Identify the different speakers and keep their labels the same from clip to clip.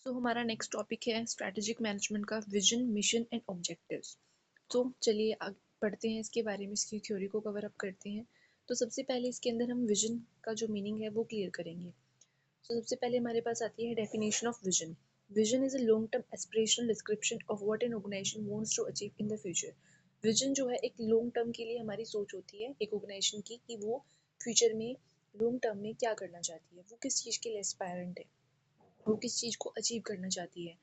Speaker 1: हमारा next topic है strategic management का विजन मिशन एंड ऑब्जेक्टिव्स। तो चलिए आगे पढ़ते हैं इसके बारे में, इसकी थ्योरी को कवर अप करते हैं। तो सबसे पहले इसके अंदर हम विजन का जो मीनिंग है वो क्लियर करेंगे। सबसे पहले हमारे पास आती है definition of vision. Vision is a long term aspirational description of what an organisation wants to achieve in the future. Vision जो है एक लॉन्ग टर्म के लिए हमारी सोच होती है एक ऑर्गेनाइजेशन की कि वो फ्यूचर में लॉन्ग टर्म में क्या करना चाहती है, वो किस चीज़ के लिए एस्पायरेंट है, वो किस चीज़ को अचीव करना चाहती है।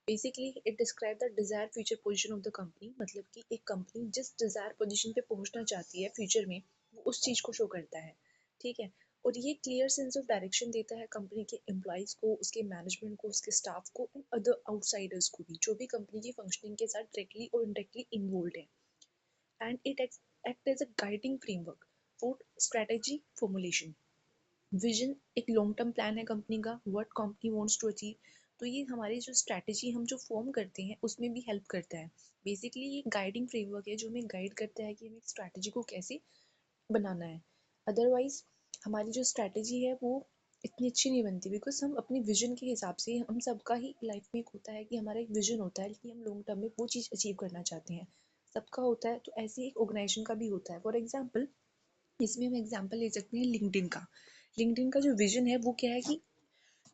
Speaker 1: Basically it describe the desire future position of the company, मतलब कि एक कंपनी जिस डिजायर पोजीशन पे पहुंचना चाहती है फ्यूचर में वो उस चीज़ को शो करता है। ठीक है। और ये क्लियर सेंस ऑफ डायरेक्शन देता है कंपनी के एम्प्लॉयज़ को, उसके मैनेजमेंट को, उसके स्टाफ को एंड अदर आउटसाइडर्स को भी, जो भी कंपनी की फंक्शनिंग के साथ डायरेक्टली और इनडायरेक्टली इन्वॉल्व है। And it act as a guiding framework for strategy formulation. Vision एक लॉन्ग टर्म प्लान है कंपनी का, what company wants to achieve. तो ये हमारी जो स्ट्रैटेजी हम जो फॉर्म करते हैं उसमें भी हेल्प करता है। बेसिकली ये गाइडिंग फ्रेमवर्क है जो हमें गाइड करता है कि हमें स्ट्रैटेजी को कैसे बनाना है। अदरवाइज हमारी जो स्ट्रैटेजी है वो इतनी अच्छी नहीं बनती, बिकॉज हम अपने विजन के हिसाब से, हम सबका ही लाइफ में एक होता है कि हमारा एक विजन होता है कि हम लॉन्ग टर्म में वो चीज़ अचीव करना चाहते हैं। सबका होता है, तो ऐसे ही एक ऑर्गेनाइजेशन का भी होता है। फॉर एग्जाम्पल इसमें हम एग्जाम्पल ले सकते हैं लिंक्डइन का। लिंक्डइन का जो विजन है वो क्या है कि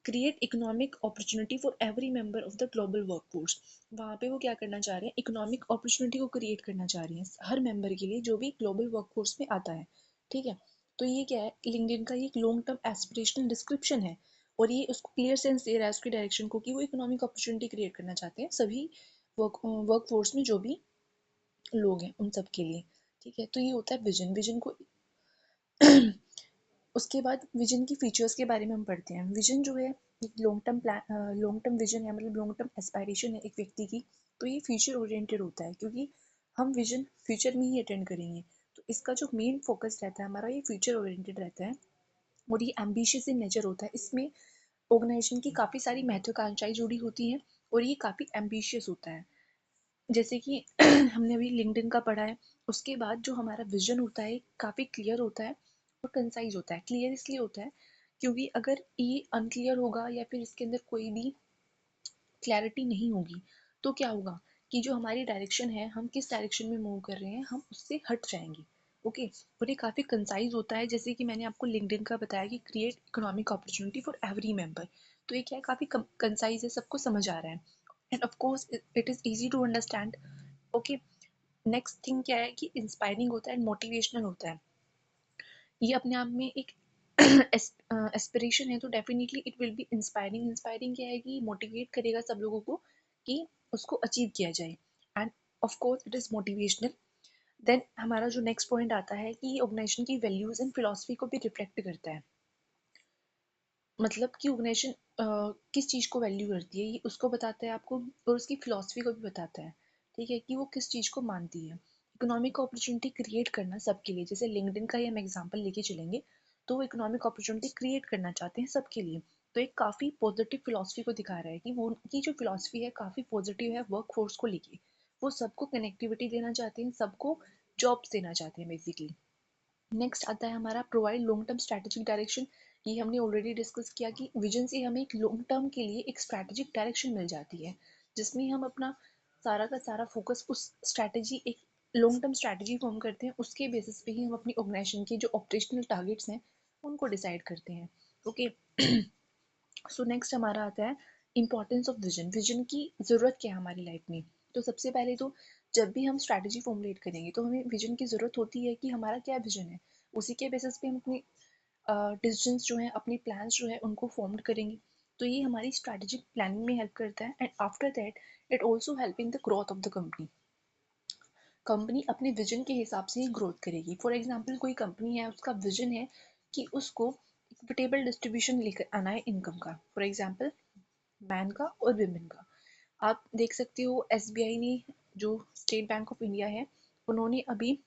Speaker 1: create economic opportunity for every member of the global workforce. वहाँ पे वो क्या करना चाह रहे हैं, इकोनॉमिक अपॉर्चुनिटी को क्रिएट करना चाह रही हैं हर मेंबर के लिए जो भी ग्लोबल वर्कफोर्स में आता है। ठीक है। तो ये क्या है, लिंक्डइन का ये एक लॉन्ग टर्म एस्पिरेशनल डिस्क्रिप्शन है और ये उसको क्लियर सेंस दे रहा है उसकी डायरेक्शन को कि वो इकोनॉमिक अपॉर्चुनिटी क्रिएट करना चाहते हैं सभी वर्कफोर्स में जो भी लोग हैं उन सब के लिए। ठीक है। तो ये होता है विजन। विजन को उसके बाद विजन की फीचर्स के बारे में हम पढ़ते हैं। विजन जो है एक long term plan, long term vision है, मतलब लॉन्ग टर्म एस्पायरेशन है एक व्यक्ति की। तो ये फ्यूचर ओरिएंटेड होता है क्योंकि हम विजन फ्यूचर में ही अटेंड करेंगे। तो इसका जो मेन फोकस रहता है हमारा, ये फ्यूचर ओरिएंटेड रहता है और ये एम्बिशियस इन नेचर होता है। इसमें ऑर्गेनाइजेशन की काफ़ी सारी महत्वाकांक्षाएं जुड़ी होती हैं और ये काफ़ी एम्बिशियस होता है। जैसे कि हमने अभी लिंक्डइन का पढ़ा है। उसके बाद जो हमारा विजन होता है काफ़ी क्लियर होता है और कंसाइज होता है। क्लियर इसलिए होता है क्योंकि अगर ये अनक्लियर होगा या फिर इसके अंदर कोई भी क्लैरिटी नहीं होगी तो क्या होगा कि जो हमारी डायरेक्शन है, हम किस डायरेक्शन में मूव कर रहे हैं, हम उससे हट जाएंगे। ओके। और ये काफ़ी कंसाइज होता है, जैसे कि मैंने आपको लिंक्डइन का बताया कि create economic opportunity for every member. तो ये क्या है, काफ़ी कंसाइज है, सबको समझ आ रहा है and of course it is easy to understand. Okay. Next thing क्या है कि इंस्पायरिंग होता है एंड मोटिवेशनल होता है। ये अपने आप में एक एस्पिरेशन है तो definitely it will be inspiring. Inspiring क्या है कि मोटिवेट करेगा सब लोगों को कि उसको अचीव किया जाए and of course it is motivational. Then हमारा जो नेक्स्ट पॉइंट आता है कि ऑर्गेनाइजेशन की वैल्यूज एंड फिलॉसफी को भी रिफ्लेक्ट करता है। मतलब कि ऑर्गेनाइजेशन किस चीज़ को वैल्यू करती है ये उसको बताता है आपको, और उसकी फिलॉसफी को भी बताता है। ठीक है, कि वो किस चीज़ को मानती है। इकोनॉमिक अपॉर्चुनिटी क्रिएट करना सबके लिए, जैसे लिंक्डइन का ही हम एग्जांपल लेके चलेंगे तो वो इकोनॉमिक अपॉर्चुनिटी क्रिएट करना चाहते हैं सबके लिए। तो एक काफ़ी पॉजिटिव फिलॉसफी को दिखा रहा है कि वो उनकी जो फिलॉसफी है काफ़ी पॉजिटिव है वर्क फोर्स को लेके। वो सबको कनेक्टिविटी देना चाहते हैं, सबको जॉब्स देना चाहते हैं बेसिकली। नेक्स्ट आता है हमारा provide long term strategic direction. ये हमने ऑलरेडी डिस्कस किया कि विजन से हमें एक लॉन्ग टर्म के लिए एक स्ट्रैटेजिक डायरेक्शन मिल जाती है जिसमें हम अपना सारा का सारा फोकस उस स्ट्रैटेजी, एक लॉन्ग टर्म स्ट्रैटेजी फॉर्म करते हैं, उसके बेसिस पे ही हम अपनी ऑर्गेनाइजेशन के जो ऑपरेशनल टारगेट्स हैं उनको डिसाइड करते हैं। ओके। सो नेक्स्ट हमारा आता है इंपॉर्टेंस ऑफ विजन। विजन की ज़रूरत क्या है हमारी लाइफ में। तो सबसे पहले तो जब भी हम स्ट्रैटेजी फॉर्मुलेट करेंगे तो हमें विजन की ज़रूरत होती है कि हमारा क्या विजन है। उसी के बेसिस पे हम अपनी डिसीजंस जो हैं, अपनी प्लान्स जो है उनको फॉर्म करेंगे। तो ये हमारी स्ट्रैटेजिक प्लानिंग में हेल्प करता है and after that it also help in the growth of the company. Company अपने विजन के हिसाब से ही ग्रोथ करेगी। फॉर एग्जाम्पल कोई कंपनी है, उसका विजन है कि उसको इक्विटेबल डिस्ट्रीब्यूशन लेकर आना है इनकम का, फॉर एग्जाम्पल मैन का और विमेन का। आप देख सकते हो एसबीआई ने, जो स्टेट बैंक ऑफ इंडिया है, उन्होंने अभी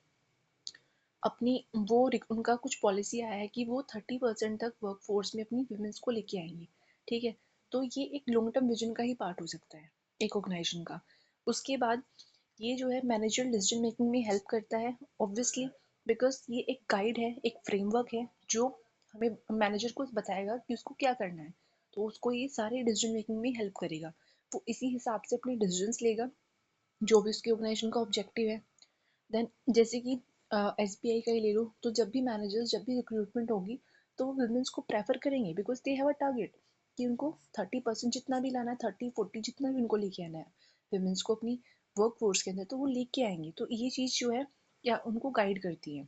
Speaker 1: अपनी उनका कुछ पॉलिसी आया है कि वो 30% तक वर्कफोर्स में अपनी वुमेन्स को लेके आएंगे। ठीक है। तो ये एक लॉन्ग टर्म विजन का ही पार्ट हो सकता है एक ऑर्गेनाइजेशन का। उसके बाद ये जो है मैनेजर डिसीजन मेकिंग में हेल्प करता है ऑब्वियसली, बिकॉज ये एक गाइड है, एक फ्रेमवर्क है जो हमें मैनेजर को बताएगा कि उसको क्या करना है। तो उसको ये सारे डिसीजन मेकिंग में हेल्प करेगा। वो इसी हिसाब से अपने डिसीजंस लेगा जो भी उसके ऑर्गेनाइजेशन का ऑब्जेक्टिव है। देन जैसे कि SBI का ही ले लो, तो जब भी मैनेजर्स, जब भी रिक्रूटमेंट होगी, तो वो वुमेन्स को प्रेफर करेंगे because they have a target कि उनको 30% जितना भी लाना है, 30-40 जितना भी उनको लेके आना है वुमेन्स को अपनी वर्क फोर्स के अंदर, तो वो लेके आएंगे। तो ये चीज़ जो है या उनको गाइड करती है।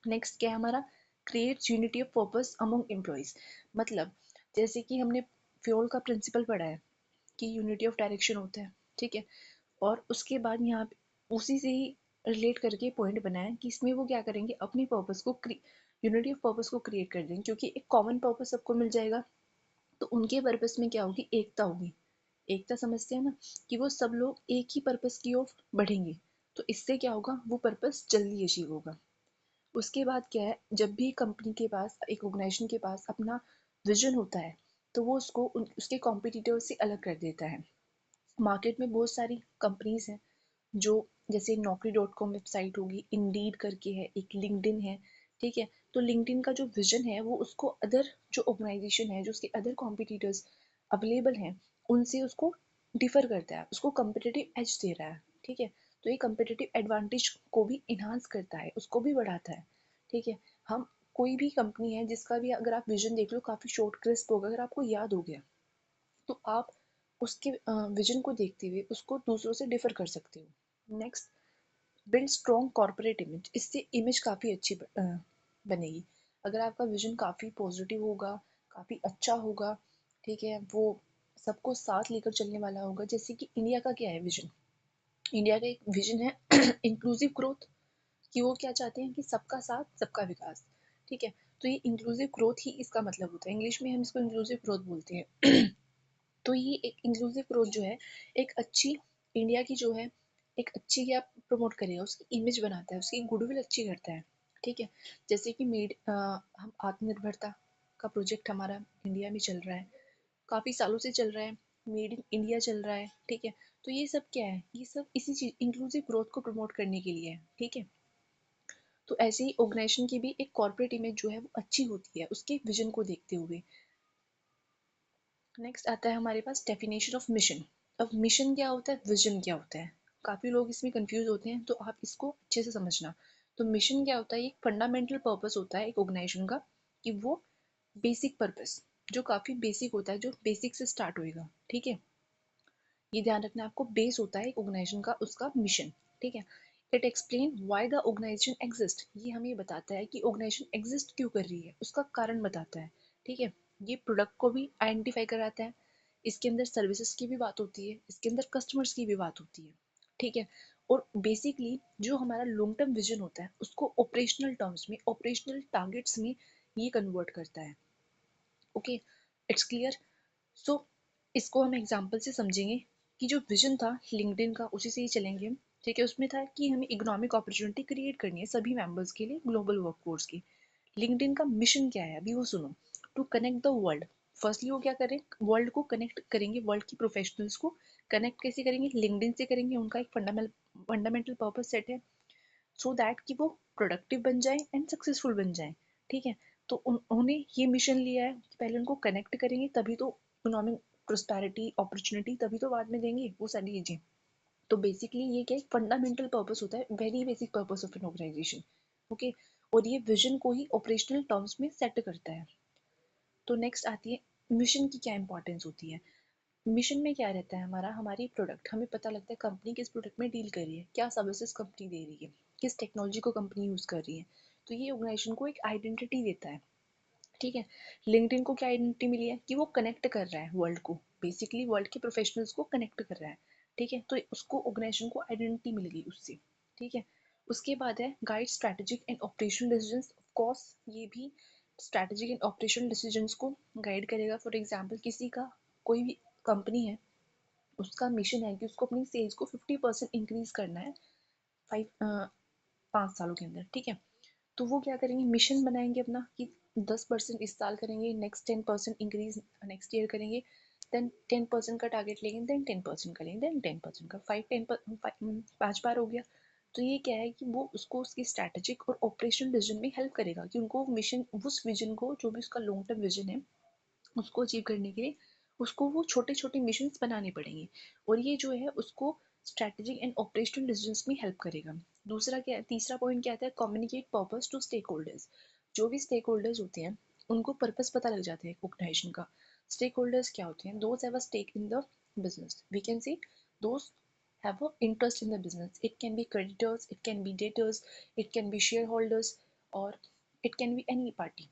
Speaker 1: नेक्स्ट क्या है हमारा, creates unity of purpose among employees. मतलब जैसे कि हमने फ्योल का प्रिंसिपल पढ़ा है कि यूनिटी ऑफ डायरेक्शन होता है, ठीक है। और उसके बाद यहाँ पे उसी से ही रिलेट करके पॉइंट बनाया कि इसमें वो क्या करेंगे, अपनी पर्पस को यूनिटी ऑफ पर्पस को क्रिएट कर देंगे, क्योंकि एक कॉमन पर्पस सबको मिल जाएगा। तो उनके पर्पस में क्या होगी, एकता होगी। एकता समझते हैं ना, कि वो सब लोग एक ही पर्पस की ओर बढ़ेंगे। तो इससे क्या होगा, वो पर्पस जल्दी अचीव होगा। उसके बाद क्या है, जब भी कंपनी के पास, एक ऑर्गेनाइजेशन के पास अपना विजन होता है, तो वो उसको उसके कॉम्पिटिटर से अलग कर देता है। मार्केट में बहुत सारी कंपनीज हैं जो, जैसे Naukri.com वेबसाइट होगी, इंडीड करके है, एक लिंक्डइन है, ठीक है। तो लिंक्डइन का जो विजन है वो उसको अदर जो ऑर्गेनाइजेशन है, जो उसके अदर कॉम्पिटिटर्स अवेलेबल हैं, उनसे उसको डिफर करता है, उसको कम्पिटिटिव एज दे रहा है, ठीक है। तो ये कम्पिटिटिव एडवांटेज को भी इन्हांस करता है, उसको भी बढ़ाता है, ठीक है। हम कोई भी कंपनी है जिसका भी अगर आप विजन देख लो, काफ़ी शॉर्ट क्रिस्प होगा, अगर आपको याद हो गया तो आप उसके विजन को देखते हुए उसको दूसरों से डिफर कर सकते हो। Next, build strong corporate image. इससे इमेज काफ़ी अच्छी बनेगी। अगर आपका विजन काफ़ी पॉजिटिव होगा, काफ़ी अच्छा होगा, ठीक है, वो सबको साथ लेकर चलने वाला होगा। जैसे कि इंडिया का क्या है विजन, इंडिया का एक विजन है इंक्लूसिव ग्रोथ, कि वो क्या चाहते हैं कि सबका साथ सबका विकास, ठीक है। तो ये इंक्लूसिव ग्रोथ ही इसका मतलब होता है, इंग्लिश में हम इसको इंक्लूसिव ग्रोथ बोलते हैं। तो ये एक इंक्लूसिव ग्रोथ जो है, एक अच्छी इंडिया की जो है, एक अच्छी क्या प्रमोट करेगा, उसकी इमेज बनाता है, उसकी गुडविल अच्छी करता है, ठीक है। जैसे कि हम आत्मनिर्भरता का प्रोजेक्ट हमारा इंडिया में चल रहा है, काफ़ी सालों से चल रहा है, मेड इन इंडिया चल रहा है, ठीक है। तो ये सब क्या है, ये सब इसी चीज इंक्लूसिव ग्रोथ को प्रमोट करने के लिए है, ठीक है। तो ऐसे ही ऑर्गेनाइजेशन की भी एक कॉर्पोरेट इमेज जो है वो अच्छी होती है उसके विजन को देखते हुए। नेक्स्ट आता है हमारे पास डेफिनेशन ऑफ मिशन। अब मिशन क्या होता है, विजन क्या होता है, काफ़ी लोग इसमें कंफ्यूज होते हैं, तो आप इसको अच्छे से समझना। तो मिशन क्या होता है, एक फंडामेंटल पर्पस होता है एक ऑर्गेनाइजेशन का, कि वो बेसिक पर्पस जो काफ़ी बेसिक होता है, जो बेसिक से स्टार्ट होएगा, ठीक है। ये ध्यान रखना, आपको बेस होता है एक ऑर्गेनाइजेशन का, उसका मिशन, ठीक है। It explain why the organisation exist, ये हमें बताता है कि ऑर्गेनाइजेशन एग्जिस्ट क्यों कर रही है, उसका कारण बताता है, ठीक है। ये प्रोडक्ट को भी आइडेंटिफाई कराता है, इसके अंदर सर्विसेज की भी बात होती है, इसके अंदर कस्टमर्स की भी बात होती है, ठीक है। और बेसिकली जो हमारा लॉन्ग टर्म विजन होता है उसको ऑपरेशनल टर्म्स में, ऑपरेशनल टारगेट्स में ये कन्वर्ट करता है। Okay, it's clear. सो इसको हम एग्जाम्पल से समझेंगे कि जो विजन था लिंक्डइन का, उसी से ही चलेंगे हम, ठीक है। उसमें था कि हमें इकोनॉमिक अपॉर्चुनिटी क्रिएट करनी है सभी मेंबर्स के लिए, ग्लोबल वर्कफोर्स की। लिंक्डइन का मिशन क्या है, अभी वो सुनो। To connect the world. Firstly वो क्या करें, वर्ल्ड को कनेक्ट करेंगे, वर्ल्ड की प्रोफेशनल्स को कनेक्ट कैसे करेंगे, लिंक्डइन से करेंगे। उनका एक फंडामेंटल पर्पस सेट है, सो दैट कि वो प्रोडक्टिव बन जाए एंड सक्सेसफुल बन जाए, ठीक है। तो उन्होंने ये मिशन लिया है कि पहले उनको कनेक्ट करेंगे, तभी तो इकोनॉमिक प्रोस्पैरिटी अपॉर्चुनिटी तभी तो बाद में देंगे वो सारी चीज़ें। तो बेसिकली ये क्या एक फंडामेंटल पर्पस होता है, very basic purpose of an organisation, okay. और ये विजन को ही ऑपरेशनल टर्म्स में सेट करता है। तो नेक्स्ट आती है मिशन की क्या इंपॉर्टेंस होती है। मिशन में क्या रहता है हमारा, हमारी प्रोडक्ट, हमें पता लगता है कंपनी किस प्रोडक्ट में डील कर रही है, क्या सर्विसेज कंपनी दे रही है, किस टेक्नोलॉजी को कंपनी यूज़ कर रही है। तो ये ऑर्गेनाइजेशन को एक आइडेंटिटी देता है, ठीक है। लिंक्डइन को क्या आइडेंटिटी मिली है कि वो कनेक्ट कर रहा है वर्ल्ड को, बेसिकली वर्ल्ड के प्रोफेशनल्स को कनेक्ट कर रहा है, ठीक है। तो उसको ऑर्गेनाइजेशन को आइडेंटिटी मिल गई उससे, ठीक है। उसके बाद है guide strategic and operational decisions. Of course ये भी स्ट्रेटेजिक एंड ऑपरेशनल डिसीजंस को गाइड करेगा। फॉर एग्जांपल किसी का, कोई भी कंपनी है, उसका मिशन है कि उसको अपनी सेल्स को 50% इंक्रीज करना है 5 सालों के अंदर, ठीक है। तो वो क्या करेंगे, मिशन बनाएंगे अपना कि 10% इस साल करेंगे, नेक्स्ट 10% इंक्रीज नेक्स्ट ईयर करेंगे, देन 10% का टारगेट लेंगे, देन 10% करेंगे, देन 10% का 5 बार हो गया। तो ये क्या है कि वो उसको उसकी स्ट्रैटेजिक और ऑपरेशनल डिसीजन में हेल्प करेगा कि उनको मिशन, उस विजन को, जो भी उसका लॉन्ग टर्म विजन है उसको अचीव करने के लिए उसको वो छोटे छोटे मिशंस बनाने पड़ेंगे, और ये जो है उसको स्ट्रैटेजिक एंड ऑपरेशनल डिसीजंस में हेल्प करेगा। दूसरा क्या है, तीसरा पॉइंट क्या आता है, communicate purpose to stakeholders. जो भी स्टेक होल्डर्स होते हैं उनको पर्पस पता लग जाता है ऑर्गेनाइजेशन का। स्टेक होल्डर्स क्या होते हैं, those have a stake in the business, we can see those have an interest in the business. It can be creditors, it can be debtors, it can be shareholders, or it can be any party.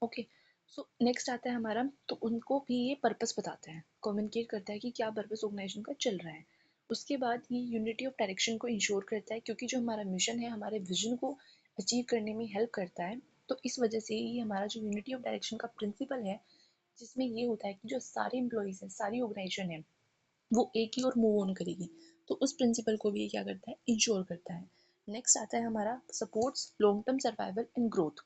Speaker 1: Okay, so next आता है हमारा, तो उनको भी ये purpose बताता है, communicate करता है कि क्या पर्पस ऑर्गेनाइजेशन का चल रहा है। उसके बाद ये यूनिटी ऑफ डायरेक्शन को इंश्योर करता है, क्योंकि जो हमारा मिशन है हमारे विजन को अचीव करने में हेल्प करता है। तो इस वजह से ये हमारा जो यूनिटी ऑफ डायरेक्शन का प्रिंसिपल है, जिसमें ये होता है कि जो सारे एम्प्लॉयज़ हैं, सारी ऑर्गेनाइजेशन है, वो एक ही और मूव ऑन करेगी। तो उस प्रिंसिपल को भी ये क्या करता है, इंश्योर करता है। नेक्स्ट आता है हमारा supports long term survival and growth.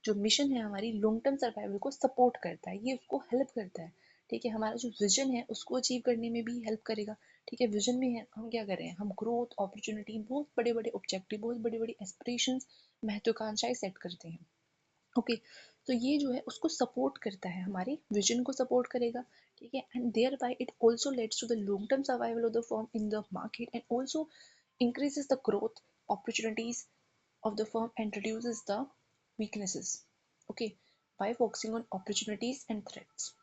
Speaker 1: जो मिशन है हमारी लॉन्ग टर्म सर्वाइवल को सपोर्ट करता है, ये उसको हेल्प करता है। ठीक है, हमारा जो विजन है उसको अचीव करने में भी हेल्प करेगा। ठीक है, विजन में है हम क्या कर रहे हैं, हम ग्रोथ, अपॉर्चुनिटी, बहुत बड़े बड़े ऑब्जेक्टिव, बहुत बड़ी बड़ी एस्पिरेशंस, महत्वाकांक्षाएं सेट करते हैं। ओके, तो ये जो है उसको सपोर्ट करता है, हमारे विजन को सपोर्ट करेगा। ठीक है, and thereby it also leads to the long term survival of the firm in the market, and also increases the growth opportunities of the firm and reduces the weaknesses. Okay, by focusing on opportunities and threats.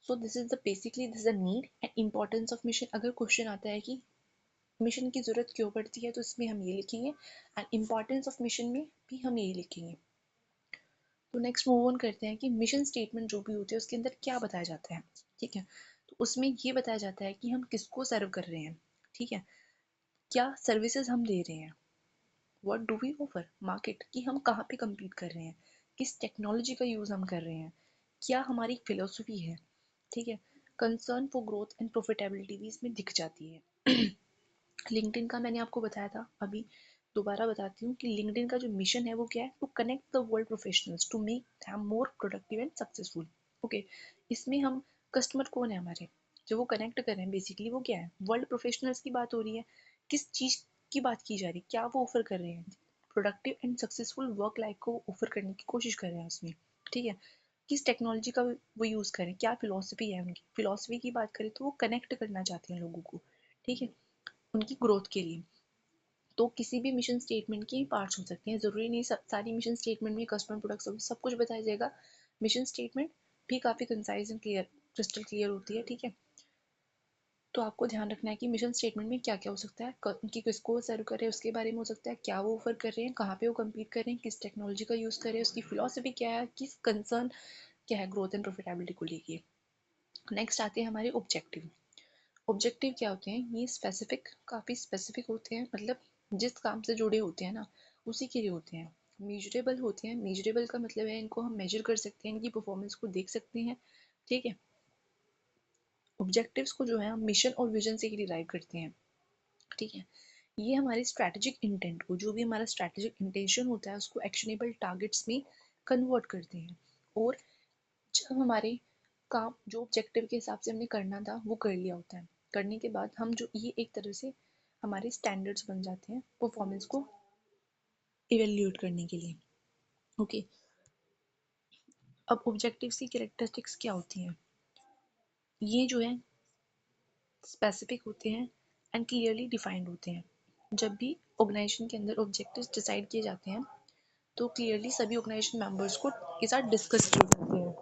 Speaker 1: So this is the basically this is the need and importance of mission. अगर question आता है कि mission की जरूरत क्यों पड़ती है, तो इसमें हम ये लिखेंगे, एंड इम्पोर्टेंस ऑफ मिशन में भी हम यही लिखेंगे। तो नेक्स्ट मूव ऑन करते हैं कि मिशन स्टेटमेंट जो भी होती है उसके अंदर क्या बताया जाता है। ठीक है, तो उसमें ये बताया जाता है कि हम किसको सर्व कर रहे हैं। ठीक है, क्या सर्विसेज हम दे रहे हैं, what do we offer market, कि हम कहाँ पे compete कर रहे हैं, किस टेक्नोलॉजी का यूज़ हम कर रहे हैं, क्या हमारी फिलोसफी है। ठीक है, concern for growth and profitability भी इसमें दिख जाती है। लिंक्डइन का मैंने आपको बताया था, अभी दोबारा बताती हूँ कि लिंक्डइन का जो मिशन है वो क्या है, to connect the world professionals to make them more productive and successful. Okay, इसमें हम कस्टमर कौन है हमारे, जो वो कनेक्ट कर रहे हैं, बेसिकली वो क्या है, वर्ल्ड प्रोफेशनल्स की बात हो रही है। किस चीज़ की बात की जा रही है, क्या वो ऑफर कर रहे हैं, productive and successful work life को ऑफर करने की कोशिश कर रहे हैं उसमें। ठीक है, किस टेक्नोलॉजी का वो यूज़ करें, क्या फिलोसफी है, उनकी फिलोसफी की बात करें तो वो कनेक्ट करना चाहते हैं लोगों को। ठीक है, उनकी ग्रोथ के लिए। तो किसी भी मिशन स्टेटमेंट के पार्ट्स हो सकते हैं, ज़रूरी नहीं सारी मिशन स्टेटमेंट में कस्टमर प्रोडक्ट सर्विस सब कुछ बताया जाएगा। मिशन स्टेटमेंट भी काफ़ी concise and clear, crystal clear होती है। ठीक है, तो आपको ध्यान रखना है कि मिशन स्टेटमेंट में क्या क्या हो सकता है, कि किसको सर्व कर रहे हैं उसके बारे में हो सकता है, क्या वो ऑफर कर रहे हैं, कहाँ पे वो कम्पीट कर रहे हैं, किस टेक्नोलॉजी का यूज़ कर रहे हैं, उसकी फिलोसफी क्या है, किस कंसर्न क्या है ग्रोथ एंड प्रॉफिटेबिलिटी को लेके। नेक्स्ट आते हैं हमारे ऑब्जेक्टिव। ऑब्जेक्टिव क्या होते हैं, ये स्पेसिफिक, काफ़ी स्पेसिफिक होते हैं, मतलब जिस काम से जुड़े होते हैं ना उसी के लिए होते हैं। मेजरेबल होते हैं, मेजरेबल का मतलब है इनको हम मेजर कर सकते हैं, इनकी परफॉर्मेंस को देख सकते हैं। ठीक है, ऑब्जेक्टिव्स को जो है हम मिशन और विजन से ही डिराइव करते हैं। ठीक है, ये हमारे स्ट्रैटेजिक इंटेंट को, जो भी हमारा स्ट्रैटेजिक इंटेंशन होता है उसको एक्शनेबल टारगेट्स में कन्वर्ट करते हैं। और जब हमारे काम जो ऑब्जेक्टिव के हिसाब से हमने करना था वो कर लिया होता है, करने के बाद हम जो ये एक तरह से हमारे स्टैंडर्ड्स बन जाते हैं परफॉर्मेंस को इवेल्यूएट करने के लिए। ओके, अब ऑब्जेक्टिव्स की कैरेक्टरिस्टिक्स क्या होती हैं, ये जो है स्पेसिफिक होते हैं एंड क्लियरली डिफाइंड होते हैं। जब भी ऑर्गेनाइजेशन के अंदर ऑब्जेक्टिव्स डिसाइड किए जाते हैं तो क्लियरली सभी ऑर्गेनाइजेशन मेंबर्स को के साथ डिस्कस किए जाते हैं।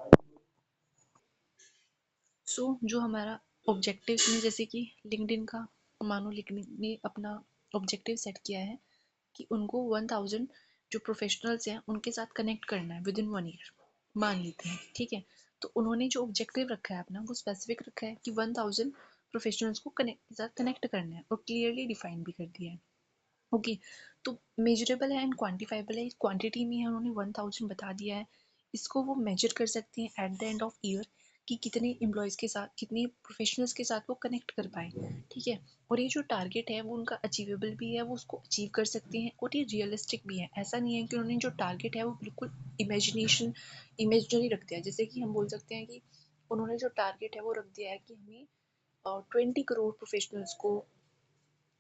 Speaker 1: सो जो हमारा ऑब्जेक्टिव में, जैसे कि लिंक्डइन का, मानो लिंक्डइन ने अपना ऑब्जेक्टिव सेट किया है कि उनको 1000 जो प्रोफेशनल्स हैं उनके साथ कनेक्ट करना है विद इन 1 ईयर, मान लेते हैं। ठीक है, तो उन्होंने जो ऑब्जेक्टिव रखा है अपना वो स्पेसिफिक रखा है कि 1000 प्रोफेशनल्स को कनेक्ट साथ कनेक्ट करना है, और क्लियरली डिफाइन भी कर दिया है। ओके, तो मेजरेबल है एंड क्वान्टिफाइबल है, क्वांटिटी में है उन्होंने 1000 बता दिया है। इसको वो मेजर कर सकते हैं at the end of year कि कितने एम्प्लॉयज़ के साथ, कितने प्रोफेशनल्स के साथ वो कनेक्ट कर पाए। ठीक है, और ये जो टारगेट है वो उनका अचीवेबल भी है, वो उसको अचीव कर सकते हैं, और ये रियलिस्टिक भी है। ऐसा नहीं है कि उन्होंने जो टारगेट है वो बिल्कुल इमेजिनरी रख दिया, जैसे कि हम बोल सकते हैं कि उन्होंने जो टारगेट है वो रख दिया है कि हमें 20 करोड़ प्रोफेशनल्स को,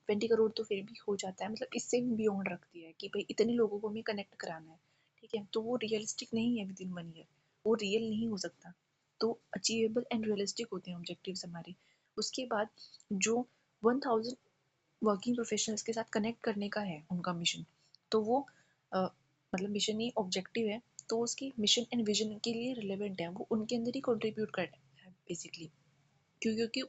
Speaker 1: 20 करोड़ तो फिर भी हो जाता है, मतलब इससे भी बियॉन्ड रख दिया है कि भाई इतने लोगों को हमें कनेक्ट कराना है। ठीक है, तो वो रियलिस्टिक नहीं है विद इन 1 ईयर। वो रियल नहीं हो सकता। तो अचीवेबल एंड रियलिस्टिक होते हैं ऑब्जेक्टिव्स हमारे। उसके बाद जो 1000 वर्किंग प्रोफेशनल्स के साथ कनेक्ट करने का है उनका मिशन, तो वो मतलब मिशन ही ऑब्जेक्टिव है, तो उसकी मिशन एंड विजन के लिए रिलेवेंट है, वो उनके अंदर ही कंट्रीब्यूट कर रहा है बेसिकली। क्योंकि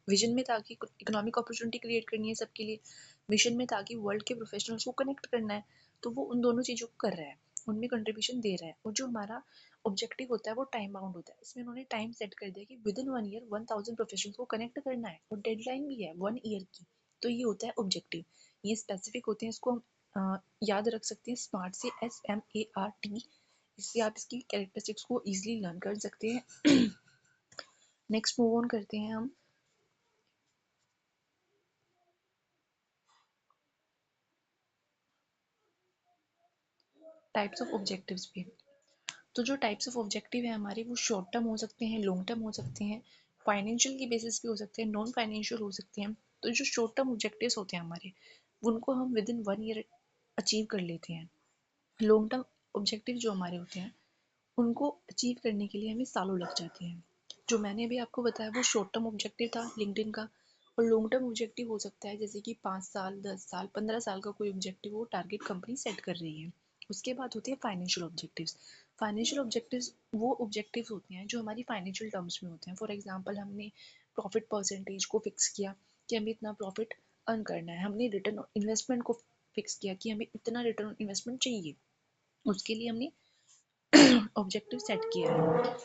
Speaker 1: विजन में था कि इकोनॉमिक अपॉर्चुनिटी क्रिएट करनी है सबके लिए, मिशन में था कि वर्ल्ड के प्रोफेशनल्स को कनेक्ट करना है, तो वो उन दोनों चीज़ों को कर रहा है, उनमें कंट्रीब्यूशन दे रहा है। और जो हमारा ऑब्जेक्टिव होता है वो टाइम बाउंड होता है, इसमें उन्होंने टाइम सेट कर दिया कि विद इन 1 ईयर 1000 प्रोफेशनल्स को कनेक्ट करना है, और डेडलाइन भी है 1 ईयर की। तो ये होता है ऑब्जेक्टिव, ये स्पेसिफिक होते हैं, इसको हम याद रख सकते हैं स्मार्ट से, SMART। इससे आप इसकी कैरेक्टरिस्टिक्स को ईजिली लर्न कर सकते हैं। नेक्स्ट मूव ऑन करते हैं हम टाइप्स ऑफ ऑब्जेक्टिव्स पे। तो जो टाइप्स ऑफ ऑब्जेक्टिव है हमारे, वो शॉर्ट टर्म हो सकते हैं, लॉन्ग टर्म हो सकते हैं, फाइनेंशियल की बेसिस पे हो सकते हैं, नॉन फाइनेंशियल हो सकते हैं। तो जो शॉर्ट टर्म ऑब्जेक्टिव्स होते हैं हमारे, उनको हम विद इन 1 ईयर अचीव कर लेते हैं। लॉन्ग टर्म ऑब्जेक्टिव जो हमारे होते हैं, उनको अचीव करने के लिए हमें सालों लग जाते हैं। जो मैंने अभी आपको बताया वो शॉर्ट टर्म ऑब्जेक्टिव था लिंक्डइन का। और लॉन्ग टर्म ऑब्जेक्टिव हो सकता है जैसे कि 5 साल, 10 साल, 15 साल का कोई ऑब्जेक्टिव वो टारगेट कंपनी सेट कर रही है। उसके बाद होते हैं फाइनेंशियल ऑब्जेक्टिव्स। फाइनेंशियल ऑब्जेक्टिव्स वो ऑब्जेक्टिव्स होते हैं जो हमारी फाइनेंशियल टर्म्स में होते हैं। फॉर एग्जांपल, हमने प्रॉफिट परसेंटेज को फिक्स किया कि हमें इतना प्रॉफिट अर्न करना है, हमने रिटर्न ऑन इन्वेस्टमेंट को फिक्स किया कि हमें इतना रिटर्न ऑन इन्वेस्टमेंट चाहिए, उसके लिए हमने ऑब्जेक्टिव सेट किया है।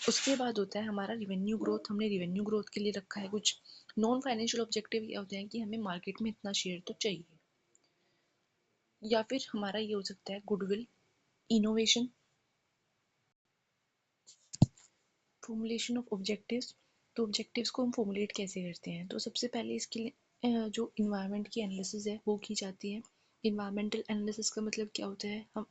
Speaker 1: उसके बाद होता है हमारा रिवेन्यू ग्रोथ, हमने रिवेन्यू ग्रोथ के लिए रखा है कुछ। नॉन फाइनेंशियल ऑब्जेक्टिव ये होते हैं कि हमें मार्केट में इतना शेयर तो चाहिए। या फिर हमारा ये हो सकता है goodwill, innovation, formulation of objectives. तो ऑब्जेक्टिव्स को हम फॉर्मुलेट कैसे करते हैं, तो सबसे पहले इसके लिए जो इन्वायरमेंट की एनालिसिस है वो की जाती है। इन्वायरमेंटल एनालिसिस का मतलब क्या होता है, हम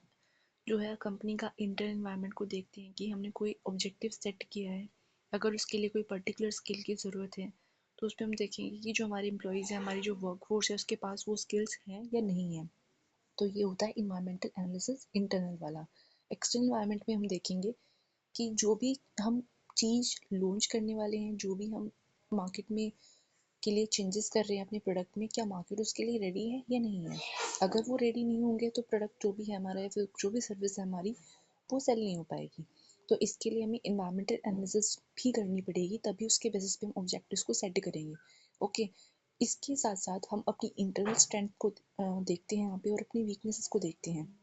Speaker 1: जो है कंपनी का इंटर इन्वायरमेंट को देखते हैं कि हमने कोई ऑब्जेक्टिव सेट किया है, अगर उसके लिए कोई पर्टिकुलर स्किल की ज़रूरत है, तो उस पर हम देखेंगे कि जो हमारे एम्प्लॉयज़ हैं, हमारी जो वर्कफोर्स है, उसके पास वो स्किल्स हैं या नहीं है। तो ये होता है इन्वायरमेंटल एनालिसिस इंटरनल वाला। एक्सटर्नल इन्वायरमेंट में हम देखेंगे कि जो भी हम चीज़ लॉन्च करने वाले हैं, जो भी हम मार्केट में के लिए चेंजेस कर रहे हैं अपने प्रोडक्ट में, क्या मार्केट उसके लिए रेडी है या नहीं है। अगर वो रेडी नहीं होंगे तो प्रोडक्ट जो भी है हमारा या फिर जो भी सर्विस है हमारी, वो सेल नहीं हो पाएगी। तो इसके लिए हमें इन्वायरमेंटल एनालिसिस भी करनी पड़ेगी, तभी उसके बेसिस पे हम ऑब्जेक्टिव्स को सेट करेंगे। ओके, इसके साथ साथ हम अपनी इंटरनल स्ट्रेंथ को देखते हैं यहाँ पे, और अपनी वीकनेसेस को देखते हैं।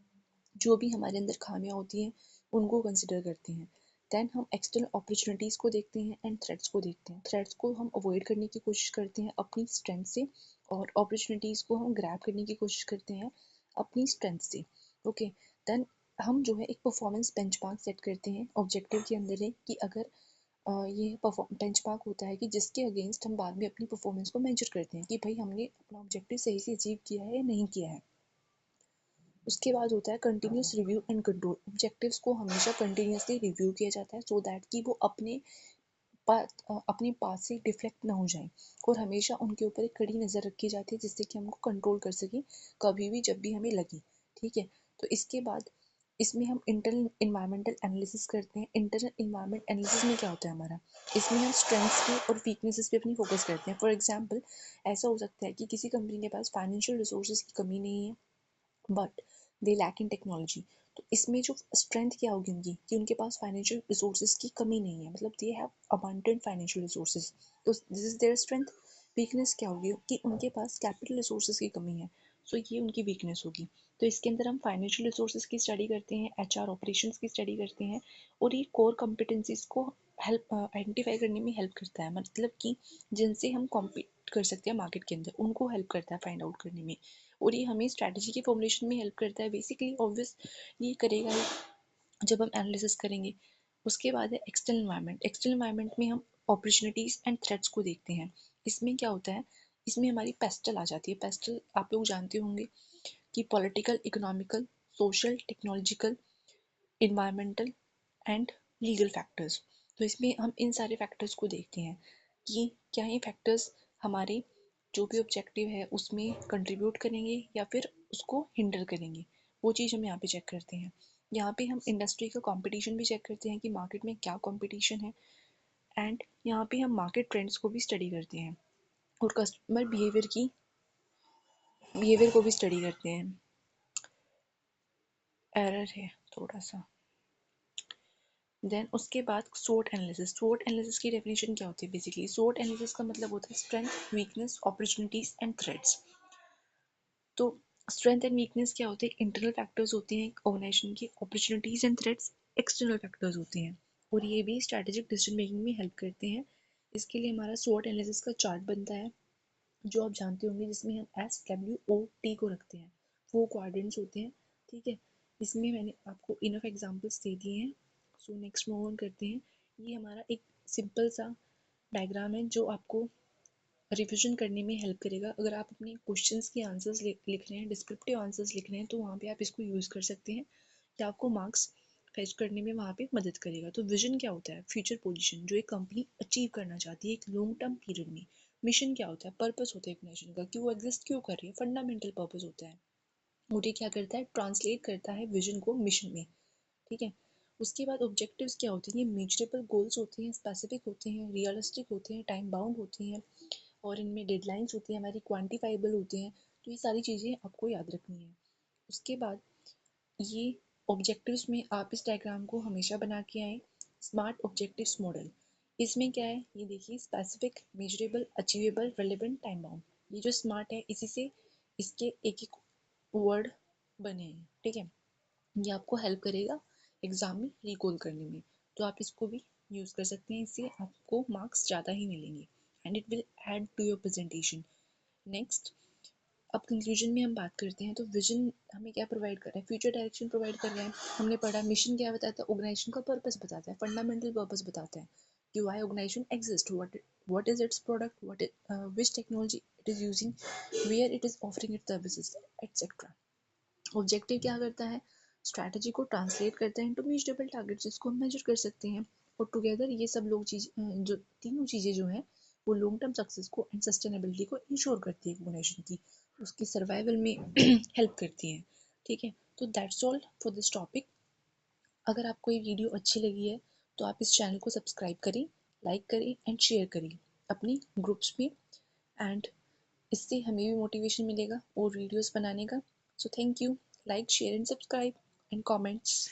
Speaker 1: जो भी हमारे अंदर खामियां होती हैं उनको कंसिडर करते हैं। देन हम एक्सटर्नल अपॉर्चुनिटीज़ को देखते हैं एंड थ्रेट्स को देखते हैं। थ्रेट्स को हम अवॉइड करने की कोशिश करते हैं अपनी स्ट्रेंथ से, और अपॉर्चुनिटीज़ को हम ग्रैब करने की कोशिश करते हैं अपनी स्ट्रेंथ से। ओके, देन हम जो है एक परफॉर्मेंस बेंचमार्क सेट करते हैं ऑब्जेक्टिव के अंदर है कि अगर ये बेंचमार्क होता है कि जिसके अगेंस्ट हम बाद में अपनी परफॉर्मेंस को मेजर करते हैं कि भाई हमने अपना ऑब्जेक्टिव सही से अचीव किया है या नहीं किया है। उसके बाद होता है continuous review and control. Objectives को हमेशा कंटिन्यूसली रिव्यू किया जाता है सो दैट कि वो अपने पास से डिफ्लेक्ट ना हो जाए, और हमेशा उनके ऊपर एक कड़ी नज़र रखी जाती है जिससे कि हमको कंट्रोल कर सकें कभी भी जब भी हमें लगे। ठीक है, तो इसके बाद इसमें हम इंटरनल इन्वायरमेंटल एनालिसिस करते हैं। इंटरनल इन्वायरमेंट एनालिसिस में क्या होता है हमारा, इसमें हम स्ट्रेंथ्स पे और वीकनेसेस पे अपनी फोकस करते हैं। फॉर एग्जांपल, ऐसा हो सकता है कि किसी कंपनी के पास फाइनेंशियल रिसोर्सेज की कमी नहीं है, but they lack in technology. तो इसमें जो स्ट्रेंथ क्या होगी उनकी, कि उनके पास फाइनेंशियल रिसोर्सेज की कमी नहीं है, मतलब they have abundant financial resources, तो this is their strength. Weakness क्या होगी कि उनके पास कैपिटल रिसोर्सेज की कमी है, सो ये उनकी वीकनेस होगी। तो इसके अंदर हम फाइनेंशियल रिसोर्सेज की स्टडी करते हैं, HR ऑपरेशंस की स्टडी करते हैं, और ये कोर कॉम्पिटेंसीज को हेल्प आइडेंटिफाई करने में हेल्प करता है, मतलब कि जिनसे हम कॉम्पीट कर सकते हैं मार्केट के अंदर, उनको हेल्प करता है फाइंड आउट करने में। और ये हमें स्ट्रैटेजी की फॉर्मुलेशन में हेल्प करता है। बेसिकली ऑब्वियस ये करेगा ही जब हम एनालिसिस करेंगे। उसके बाद है एक्सटर्नल इन्वायरमेंट। एक्सटर्नल इन्वायरमेंट में हम अपॉर्चुनिटीज़ एंड थ्रेट्स को देखते हैं। इसमें क्या होता है, इसमें हमारी पेस्टल आ जाती है। पेस्टल आप लोग जानते होंगे कि political, economical, social, technological, environmental and legal factors. तो इसमें हम इन सारे फैक्टर्स को देखते हैं कि क्या ये फैक्टर्स हमारे जो भी ऑब्जेक्टिव है उसमें कंट्रीब्यूट करेंगे या फिर उसको हिंडर करेंगे, वो चीज़ हम यहाँ पे चेक करते हैं। यहाँ पे हम इंडस्ट्री का कंपटीशन भी चेक करते हैं कि मार्केट में क्या कंपटीशन है, एंड यहाँ पे हम मार्केट ट्रेंड्स को भी स्टडी करते हैं और कस्टमर बिहेवियर को भी स्टडी करते हैं। एरर है थोड़ा सा। देन उसके बाद SWOT एनालिसिस। SWOT एनालिसिस की डेफिनेशन क्या होती है? बेसिकली SWOT एनालिसिस का मतलब होता है strength, weakness, opportunities and threats. तो स्ट्रेंथ एंड वीकनेस क्या होते हैं? इंटरनल फैक्टर्स होते हैं ऑर्गेनाइजेशन की। Opportunities and threats external factors होते हैं, और ये भी स्ट्रैटेजिक डिसीजन मेकिंग में हेल्प करते हैं। इसके लिए हमारा SWOT एनालिसिस का चार्ट बनता है, जो आप जानते होंगे, जिसमें हम SWOT को रखते हैं। वो क्वाड्रेंट्स होते हैं, ठीक है। इसमें मैंने आपको इनफ एग्जांपल्स दे दिए हैं। सो नेक्स्ट मूव ऑन करते हैं। ये हमारा एक सिंपल सा डायग्राम है जो आपको रिविजन करने में हेल्प करेगा। अगर आप अपने क्वेश्चंस के आंसर्स लिख रहे हैं, डिस्क्रिप्टिव आंसर्स लिख रहे हैं, तो वहाँ पे आप इसको यूज़ कर सकते हैं, या आपको मार्क्स फेच करने में वहाँ पे मदद करेगा। तो विजन क्या होता है? फ्यूचर पोजीशन जो एक कंपनी अचीव करना चाहती है एक लॉन्ग टर्म पीरियड में। मिशन क्या होता है? पर्पस होता है एक नेशन का, कि वो एग्जिस्ट क्यों कर रही है, फंडामेंटल पर्पस होता है। मोटी क्या करता है? ट्रांसलेट करता है विजन को मिशन में, ठीक है। उसके बाद ऑब्जेक्टिव्स क्या होते हैं? ये मेजरेबल गोल्स होते हैं, स्पेसिफिक होते हैं, रियलिस्टिक होते हैं, टाइम बाउंड होते हैं, और इनमें डेडलाइंस होती है हमारी, क्वांटिफाइबल होते हैं। तो ये सारी चीज़ें आपको याद रखनी है। उसके बाद ये ऑब्जेक्टिव्स में आप इस डायग्राम को हमेशा बना के आए। स्मार्ट ऑब्जेक्टिव्स मॉडल, इसमें क्या है? ये देखिए, specific, measurable, achievable, relevant, time bound. ये जो स्मार्ट है, इसी से इसके एक एक वर्ड बने हैं, ठीक है। ये आपको हेल्प करेगा एग्जाम में रिकॉल करने में, तो आप इसको भी यूज़ कर सकते हैं। इससे आपको मार्क्स ज़्यादा ही मिलेंगे, and it will add to your presentation. Next, अब कंक्लूजन में हम बात करते हैं। तो विजन हमें क्या प्रोवाइड कर रहा है? फ्यूचर डायरेक्शन प्रोवाइड कर रहा है। हमने पढ़ा मिशन क्या बताता है? ऑर्गेनाइजेशन का पर्पस बताता है, फंडामेंटल पर्पस बताता है कि why organisation exist, what is its product, which technology it is using, where it is offering its services, etcetera. Objective क्या करता है? स्ट्रैटेजी को ट्रांसलेट करता है इनटू मेजरेबल टारगेट, जिसको हम मेजर कर सकते हैं। और टुगेदर ये सब लोग जो तीनों चीज़ें जो हैं, वो लॉन्ग टर्म सक्सेस को एंड सस्टेनेबिलिटी को इंश्योर करती है ऑर्गेनाइजेशन की, उसकी सर्वाइवल में हेल्प करती हैं, ठीक है। तो that's all for this topic. अगर आपको ये वीडियो अच्छी लगी है तो आप इस चैनल को सब्सक्राइब करें, लाइक करें एंड शेयर करें अपनी ग्रुप्स में, एंड इससे हमें भी मोटिवेशन मिलेगा और वीडियोस बनाने का। So thank you. Like, share and subscribe and comments.